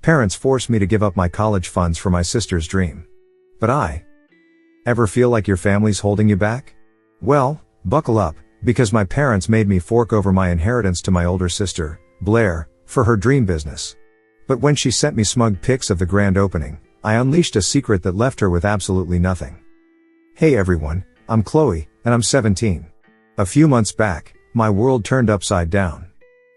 Parents forced me to give up my college funds for my sister's dream. But ever feel like your family's holding you back? Well, buckle up, because my parents made me fork over my inheritance to my older sister, Blair, for her dream business. But when she sent me smug pics of the grand opening, I unleashed a secret that left her with absolutely nothing. Hey everyone, I'm Chloe, and I'm 17. A few months back, my world turned upside down.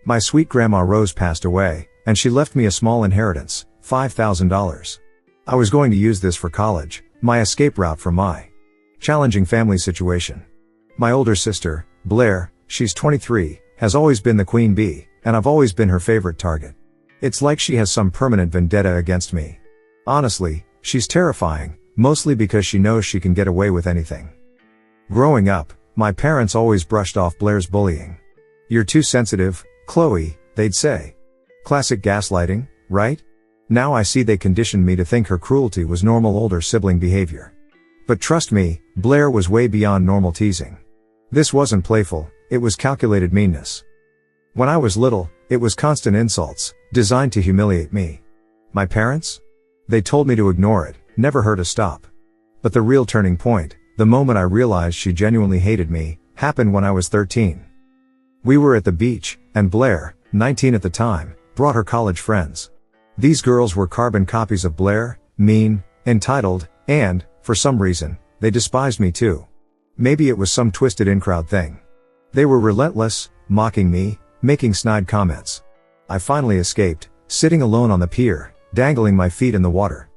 My sweet grandma Rose passed away, and she left me a small inheritance, $5,000. I was going to use this for college, my escape route from my challenging family situation. My older sister, Blair, she's 23, has always been the queen bee, and I've always been her favorite target. It's like she has some permanent vendetta against me. Honestly, she's terrifying, mostly because she knows she can get away with anything. Growing up, my parents always brushed off Blair's bullying. "You're too sensitive, Chloe," they'd say. Classic gaslighting, right? Now I see they conditioned me to think her cruelty was normal older sibling behavior. But trust me, Blair was way beyond normal teasing. This wasn't playful, it was calculated meanness. When I was little, it was constant insults, designed to humiliate me. My parents? They told me to ignore it, never her to stop. But the real turning point, the moment I realized she genuinely hated me, happened when I was 13. We were at the beach, and Blair, 19 at the time, brought her college friends. These girls were carbon copies of Blair, mean, entitled, and, for some reason, they despised me too. Maybe it was some twisted in-crowd thing. They were relentless, mocking me, making snide comments. I finally escaped, sitting alone on the pier, dangling my feet in the water.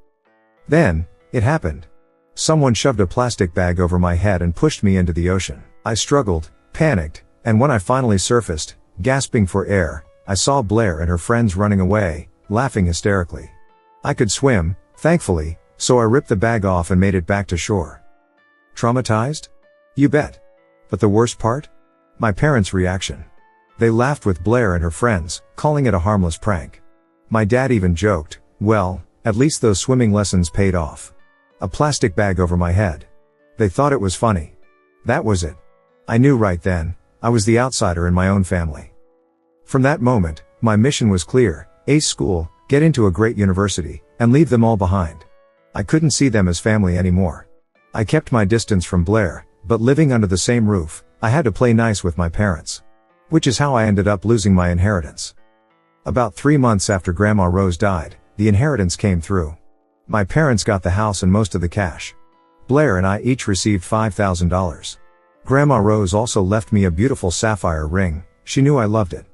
Then, it happened. Someone shoved a plastic bag over my head and pushed me into the ocean. I struggled, panicked, and when I finally surfaced, gasping for air, I saw Blair and her friends running away, laughing hysterically. I could swim, thankfully, so I ripped the bag off and made it back to shore. Traumatized? You bet. But the worst part? My parents' reaction. They laughed with Blair and her friends, calling it a harmless prank. My dad even joked, "Well, at least those swimming lessons paid off." A plastic bag over my head. They thought it was funny. That was it. I knew right then, I was the outsider in my own family. From that moment, my mission was clear: ace school, get into a great university, and leave them all behind. I couldn't see them as family anymore. I kept my distance from Blair, but living under the same roof, I had to play nice with my parents. Which is how I ended up losing my inheritance. About 3 months after Grandma Rose died, the inheritance came through. My parents got the house and most of the cash. Blair and I each received $5,000. Grandma Rose also left me a beautiful sapphire ring. She knew I loved it.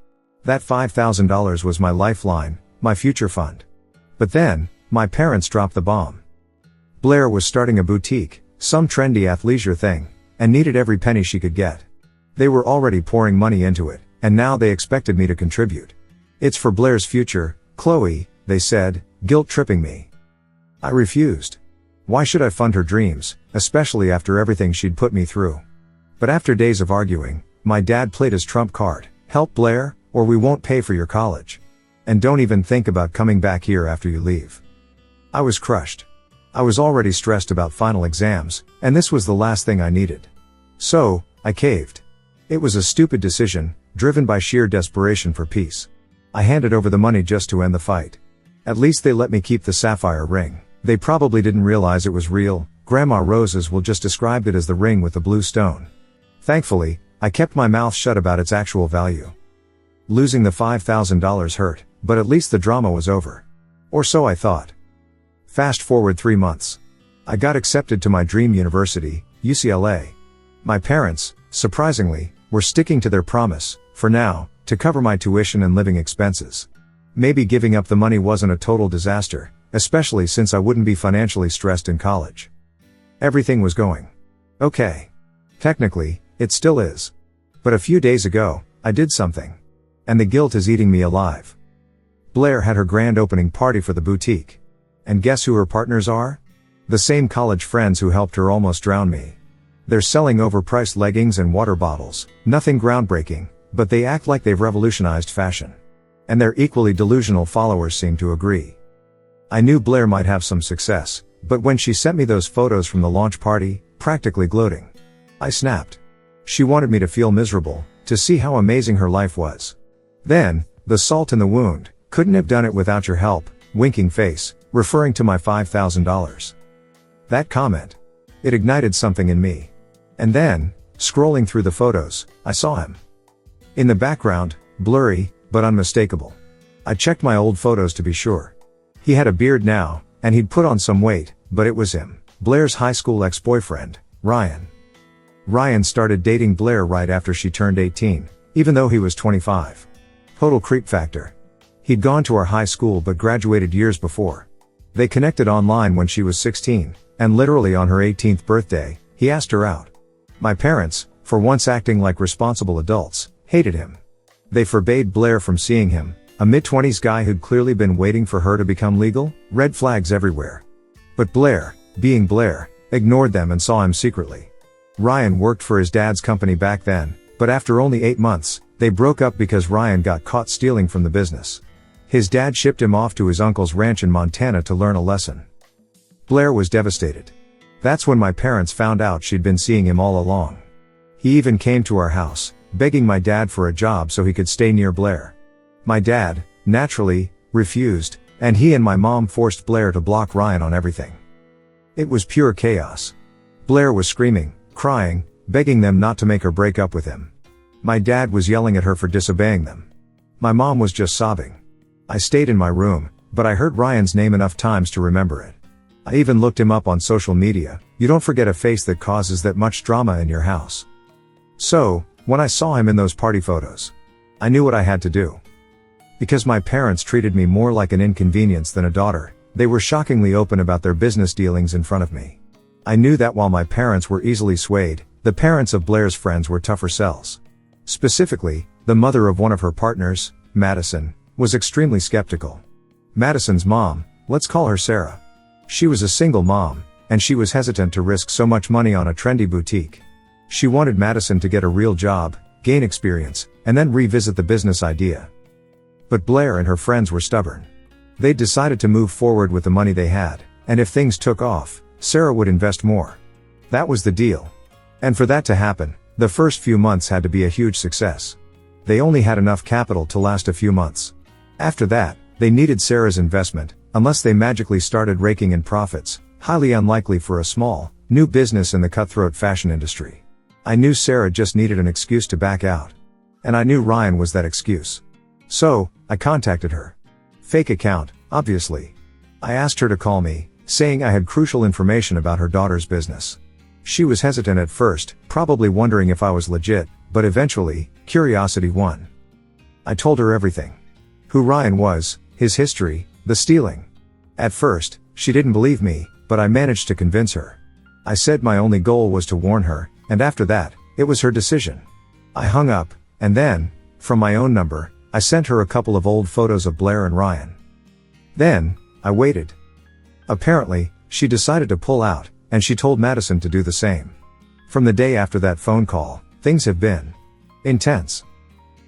That $5,000 was my lifeline, my future fund. But then, my parents dropped the bomb. Blair was starting a boutique, some trendy athleisure thing, and needed every penny she could get. They were already pouring money into it, and now they expected me to contribute. "It's for Blair's future, Chloe," they said, guilt-tripping me. I refused. Why should I fund her dreams, especially after everything she'd put me through? But after days of arguing, my dad played his trump card: "Help Blair, or we won't pay for your college. And don't even think about coming back here after you leave." I was crushed. I was already stressed about final exams, and this was the last thing I needed. So, I caved. It was a stupid decision, driven by sheer desperation for peace. I handed over the money just to end the fight. At least they let me keep the sapphire ring. They probably didn't realize it was real. Grandma Rose's will just described it as the ring with the blue stone. Thankfully, I kept my mouth shut about its actual value. Losing the $5,000 hurt, but at least the drama was over. Or so I thought. Fast forward 3 months. I got accepted to my dream university, UCLA. My parents, surprisingly, were sticking to their promise, for now, to cover my tuition and living expenses. Maybe giving up the money wasn't a total disaster, especially since I wouldn't be financially stressed in college. Everything was going okay. Technically, it still is. But a few days ago, I did something. And the guilt is eating me alive. Blair had her grand opening party for the boutique. And guess who her partners are? The same college friends who helped her almost drown me. They're selling overpriced leggings and water bottles, nothing groundbreaking, but they act like they've revolutionized fashion. And their equally delusional followers seem to agree. I knew Blair might have some success, but when she sent me those photos from the launch party, practically gloating, I snapped. She wanted me to feel miserable, to see how amazing her life was. Then, the salt in the wound: "Couldn't have done it without your help," winking face, referring to my $5,000. That comment. It ignited something in me. And then, scrolling through the photos, I saw him. In the background, blurry, but unmistakable. I checked my old photos to be sure. He had a beard now, and he'd put on some weight, but it was him, Blair's high school ex-boyfriend, Ryan. Ryan started dating Blair right after she turned 18, even though he was 25. Total creep factor. He'd gone to our high school but graduated years before. They connected online when she was 16, and literally on her 18th birthday, he asked her out. My parents, for once acting like responsible adults, hated him. They forbade Blair from seeing him, a mid-20s guy who'd clearly been waiting for her to become legal, red flags everywhere. But Blair, being Blair, ignored them and saw him secretly. Ryan worked for his dad's company back then, but after only 8 months, they broke up because Ryan got caught stealing from the business. His dad shipped him off to his uncle's ranch in Montana to learn a lesson. Blair was devastated. That's when my parents found out she'd been seeing him all along. He even came to our house, begging my dad for a job so he could stay near Blair. My dad, naturally, refused, and he and my mom forced Blair to block Ryan on everything. It was pure chaos. Blair was screaming, crying, begging them not to make her break up with him. My dad was yelling at her for disobeying them. My mom was just sobbing. I stayed in my room, but I heard Ryan's name enough times to remember it. I even looked him up on social media. You don't forget a face that causes that much drama in your house. So, when I saw him in those party photos, I knew what I had to do. Because my parents treated me more like an inconvenience than a daughter, they were shockingly open about their business dealings in front of me. I knew that while my parents were easily swayed, the parents of Blair's friends were tougher sells. Specifically, the mother of one of her partners, Madison, was extremely skeptical. Madison's mom, let's call her Sarah. She was a single mom, and she was hesitant to risk so much money on a trendy boutique. She wanted Madison to get a real job, gain experience, and then revisit the business idea. But Blair and her friends were stubborn. They decided to move forward with the money they had, and if things took off, Sarah would invest more. That was the deal. And for that to happen, the first few months had to be a huge success. They only had enough capital to last a few months. After that, they needed Sarah's investment, unless they magically started raking in profits, highly unlikely for a small, new business in the cutthroat fashion industry. I knew Sarah just needed an excuse to back out. And I knew Ryan was that excuse. So, I contacted her. Fake account, obviously. I asked her to call me, saying I had crucial information about her daughter's business. She was hesitant at first, probably wondering if I was legit, but eventually, curiosity won. I told her everything. Who Ryan was, his history, the stealing. At first, she didn't believe me, but I managed to convince her. I said my only goal was to warn her, and after that, it was her decision. I hung up, and then, from my own number, I sent her a couple of old photos of Blair and Ryan. Then, I waited. Apparently, she decided to pull out, and she told Madison to do the same. From the day after that phone call, things have been intense.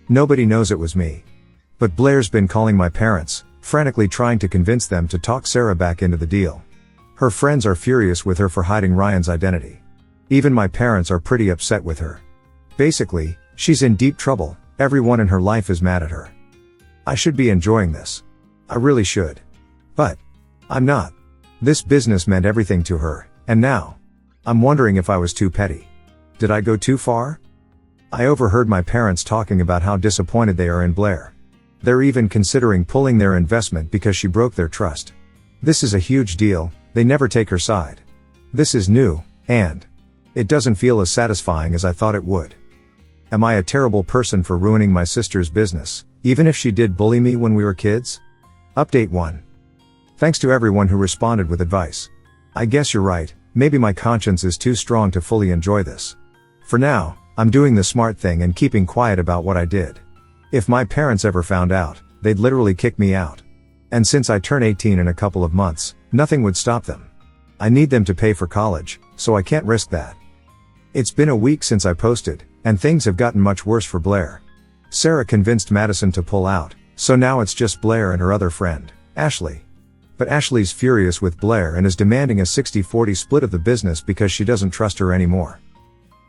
Nobody knows it was me. But Blair's been calling my parents, frantically trying to convince them to talk Sarah back into the deal. Her friends are furious with her for hiding Ryan's identity. Even my parents are pretty upset with her. Basically, she's in deep trouble, everyone in her life is mad at her. I should be enjoying this. I really should. But I'm not. This business meant everything to her, and now I'm wondering if I was too petty. Did I go too far? I overheard my parents talking about how disappointed they are in Blair. They're even considering pulling their investment because she broke their trust. This is a huge deal, they never take her side. This is new, and it doesn't feel as satisfying as I thought it would. Am I a terrible person for ruining my sister's business, even if she did bully me when we were kids? Update 1. Thanks to everyone who responded with advice. I guess you're right, maybe my conscience is too strong to fully enjoy this. For now, I'm doing the smart thing and keeping quiet about what I did. If my parents ever found out, they'd literally kick me out. And since I turn 18 in a couple of months, nothing would stop them. I need them to pay for college, so I can't risk that. It's been a week since I posted, and things have gotten much worse for Blair. Sarah convinced Madison to pull out, so now it's just Blair and her other friend, Ashley. But Ashley's furious with Blair and is demanding a 60-40 split of the business because she doesn't trust her anymore.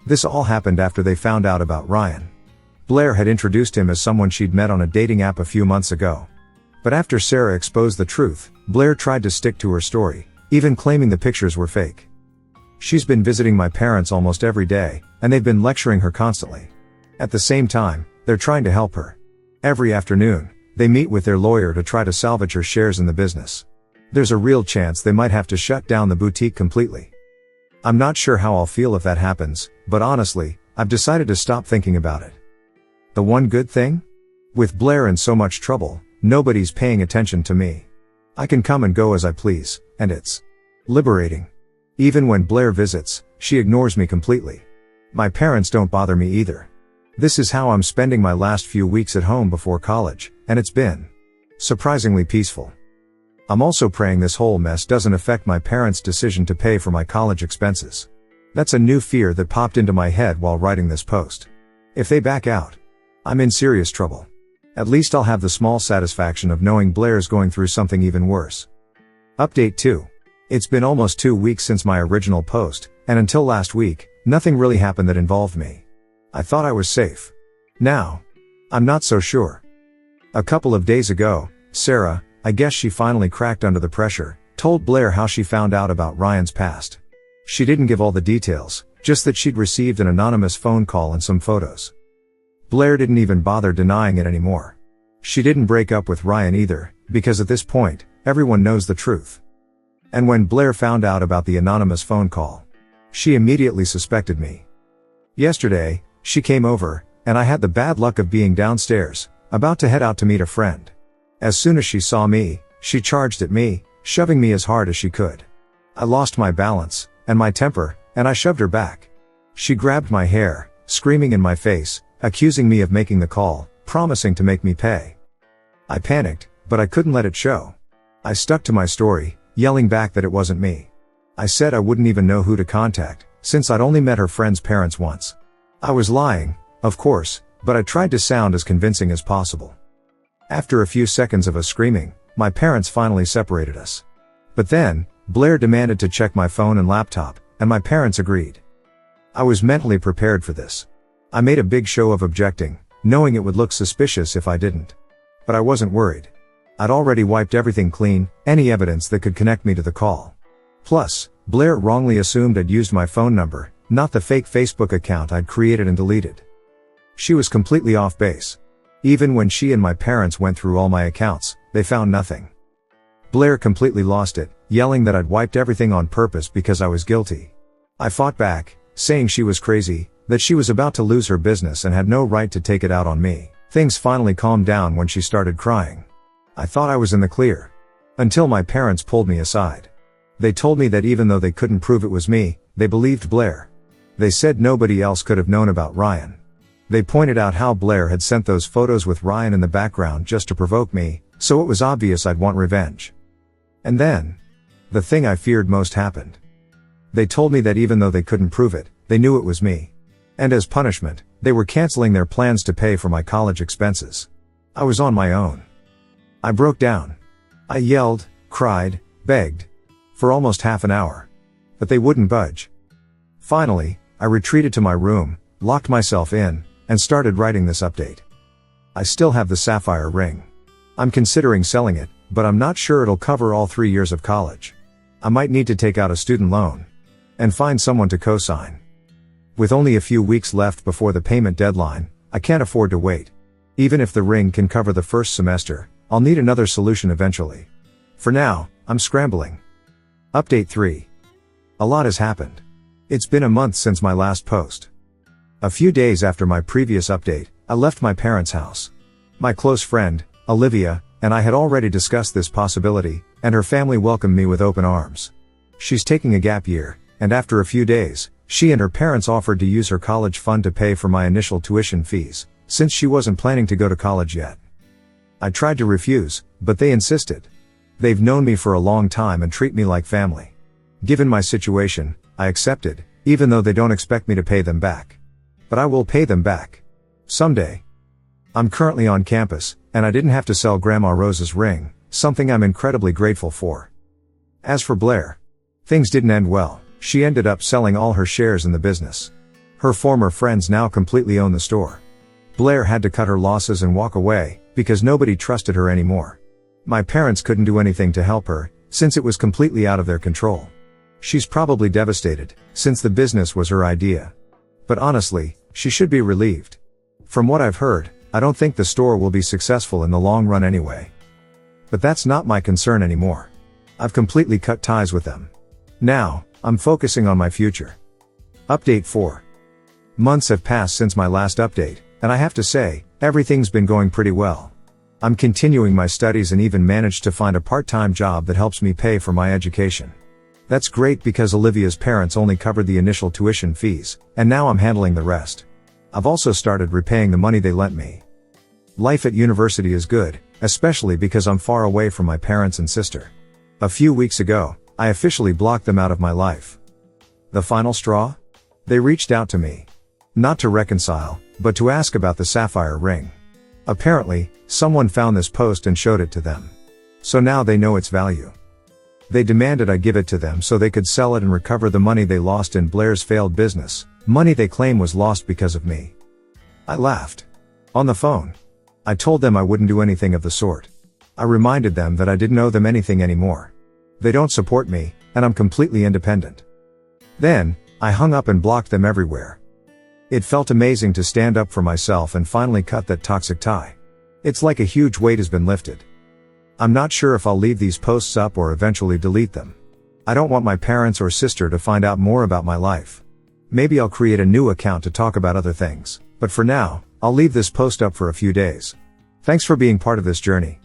This all happened after they found out about Ryan. Blair had introduced him as someone she'd met on a dating app a few months ago. But after Sarah exposed the truth, Blair tried to stick to her story, even claiming the pictures were fake. She's been visiting my parents almost every day, and they've been lecturing her constantly. At the same time, they're trying to help her. Every afternoon, they meet with their lawyer to try to salvage her shares in the business. There's a real chance they might have to shut down the boutique completely. I'm not sure how I'll feel if that happens, but honestly, I've decided to stop thinking about it. The one good thing? With Blair in so much trouble, nobody's paying attention to me. I can come and go as I please, and it's liberating. Even when Blair visits, she ignores me completely. My parents don't bother me either. This is how I'm spending my last few weeks at home before college, and it's been surprisingly peaceful. I'm also praying this whole mess doesn't affect my parents' decision to pay for my college expenses. That's a new fear that popped into my head while writing this post. If they back out, I'm in serious trouble. At least I'll have the small satisfaction of knowing Blair's going through something even worse. Update 2. It's been almost 2 weeks since my original post, and until last week, nothing really happened that involved me. I thought I was safe. Now, I'm not so sure. A couple of days ago, Sarah, I guess she finally cracked under the pressure, told Blair how she found out about Ryan's past. She didn't give all the details, just that she'd received an anonymous phone call and some photos. Blair didn't even bother denying it anymore. She didn't break up with Ryan either, because at this point, everyone knows the truth. And when Blair found out about the anonymous phone call, she immediately suspected me. Yesterday, she came over, and I had the bad luck of being downstairs, about to head out to meet a friend. As soon as she saw me, she charged at me, shoving me as hard as she could. I lost my balance, and my temper, and I shoved her back. She grabbed my hair, screaming in my face, accusing me of making the call, promising to make me pay. I panicked, but I couldn't let it show. I stuck to my story, yelling back that it wasn't me. I said I wouldn't even know who to contact, since I'd only met her friend's parents once. I was lying, of course, but I tried to sound as convincing as possible. After a few seconds of us screaming, my parents finally separated us. But then, Blair demanded to check my phone and laptop, and my parents agreed. I was mentally prepared for this. I made a big show of objecting, knowing it would look suspicious if I didn't. But I wasn't worried. I'd already wiped everything clean, any evidence that could connect me to the call. Plus, Blair wrongly assumed I'd used my phone number, not the fake Facebook account I'd created and deleted. She was completely off base. Even when she and my parents went through all my accounts, they found nothing. Blair completely lost it, yelling that I'd wiped everything on purpose because I was guilty. I fought back, saying she was crazy, that she was about to lose her business and had no right to take it out on me. Things finally calmed down when she started crying. I thought I was in the clear. Until my parents pulled me aside. They told me that even though they couldn't prove it was me, they believed Blair. They said nobody else could have known about Ryan. They pointed out how Blair had sent those photos with Ryan in the background just to provoke me, so it was obvious I'd want revenge. And then, the thing I feared most happened. They told me that even though they couldn't prove it, they knew it was me. And as punishment, they were canceling their plans to pay for my college expenses. I was on my own. I broke down. I yelled, cried, begged. For almost half an hour. But they wouldn't budge. Finally, I retreated to my room, locked myself in, and started writing this update. I still have the sapphire ring. I'm considering selling it, but I'm not sure it'll cover all 3 years of college. I might need to take out a student loan. And find someone to co-sign. With only a few weeks left before the payment deadline, I can't afford to wait. Even if the ring can cover the first semester, I'll need another solution eventually. For now, I'm scrambling. Update 3. A lot has happened. It's been a month since my last post. A few days after my previous update, I left my parents' house. My close friend, Olivia, and I had already discussed this possibility, and her family welcomed me with open arms. She's taking a gap year, and after a few days, she and her parents offered to use her college fund to pay for my initial tuition fees, since she wasn't planning to go to college yet. I tried to refuse, but they insisted. They've known me for a long time and treat me like family. Given my situation, I accepted, even though they don't expect me to pay them back. But I will pay them back. Someday. I'm currently on campus, and I didn't have to sell Grandma Rose's ring, something I'm incredibly grateful for. As for Blair, things didn't end well. She ended up selling all her shares in the business. Her former friends now completely own the store. Blair had to cut her losses and walk away, because nobody trusted her anymore. My parents couldn't do anything to help her, since it was completely out of their control. She's probably devastated, since the business was her idea. But honestly, she should be relieved. From what I've heard, I don't think the store will be successful in the long run anyway. But that's not my concern anymore. I've completely cut ties with them. Now, I'm focusing on my future. Update 4. Months have passed since my last update, and I have to say, everything's been going pretty well. I'm continuing my studies and even managed to find a part-time job that helps me pay for my education. That's great because Olivia's parents only covered the initial tuition fees, and now I'm handling the rest. I've also started repaying the money they lent me. Life at university is good, especially because I'm far away from my parents and sister. A few weeks ago, I officially blocked them out of my life. The final straw? They reached out to me. Not to reconcile, but to ask about the sapphire ring. Apparently, someone found this post and showed it to them. So now they know its value. They demanded I give it to them so they could sell it and recover the money they lost in Blair's failed business, money they claim was lost because of me. I laughed. On the phone, I told them I wouldn't do anything of the sort. I reminded them that I didn't owe them anything anymore. They don't support me, and I'm completely independent. Then, I hung up and blocked them everywhere. It felt amazing to stand up for myself and finally cut that toxic tie. It's like a huge weight has been lifted. I'm not sure if I'll leave these posts up or eventually delete them. I don't want my parents or sister to find out more about my life. Maybe I'll create a new account to talk about other things, but for now, I'll leave this post up for a few days. Thanks for being part of this journey.